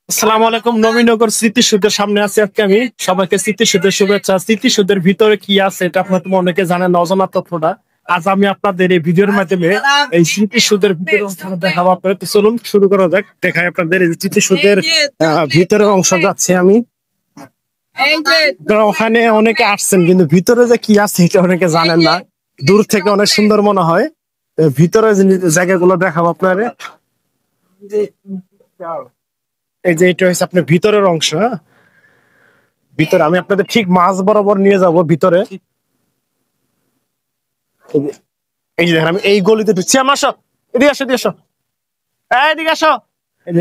আসসালামু আলাইকুম। নবীনগর স্মৃতিসৌধের সামনে আছি আজকে আমি। সবাইকে স্মৃতিসৌধের শুভেচ্ছা। স্মৃতিসৌধের ভিতরে কি আছে এটা আপনারা অনেকে জানেন না, অজানা তথ্যটা। আজ আমি আপনাদের এই ভিডিওর মাধ্যমে এই স্মৃতিসৌধের ভিতরে দেখাবো আপনাদের। তো চলুন শুরু করা যাক। দেখাই আপনাদের এই স্মৃতিসৌধের ভিতরের অংশ যাচ্ছে আমি। ওখানে অনেকে আসছেন কিন্তু ভিতরে যে কি আছে এটা অনেকে জানেন না। দূর থেকে অনেক সুন্দর মনে হয়। ভিতরে যে জায়গাগুলো দেখাবো আপনাদের। এই যে এটা হচ্ছে আপনার ভিতরের অংশ। হ্যাঁ, ভিতরে আমি আপনাদের ঠিক মাঝ বরাবর নিয়ে যাব ভিতরে। এই যে দেখেন আমি এই গলিতে ঢুকছি। আমার আসো, এদিকে আসো, এদিকে আসো, এদিকে আসো।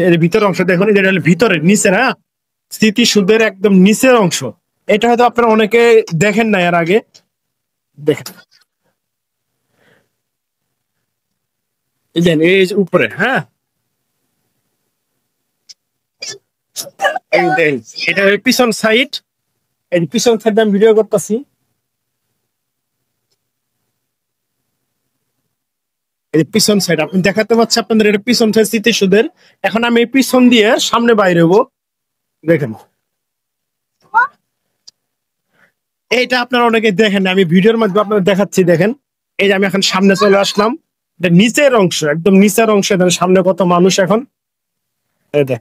এর ভিতরের অংশ দেখুন, এটা হলো ভিতরে নিচে না, স্মৃতিসৌধের একদম নিচের অংশ। এটা হয়তো আপনারা অনেকে দেখেন না এর আগে। দেখেন এই যে এই যে উপরে, হ্যাঁ এই দেখেন, এটা হলো পিছন সাইড। এই পিছন সাইড আমি ভিডিও করতেছি। এই পিছন সাইড আপনি দেখাতে পাচ্ছি আপনাদের, এটা পিছন সাইড স্মৃতিসৌধের। এখন আমি এই পিছন দিয়ে সামনে বাইরে হবো। দেখেন এইটা আপনারা অনেকে দেখেন না, আমি ভিডিওর মাধ্যমে আপনাদের দেখাচ্ছি। দেখেন এই যে আমি এখন সামনে চলে আসলাম। এটা নিচের অংশ, একদম নিচের অংশ। দেখেন সামনে কত মানুষ এখন। এই দেখ,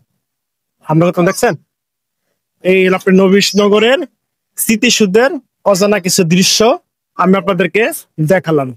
সামনে কত দেখছেন। এই হলো আপনার নবীনগরের স্মৃতিসৌধের অজানা কিছু দৃশ্য আমি আপনাদেরকে দেখালাম।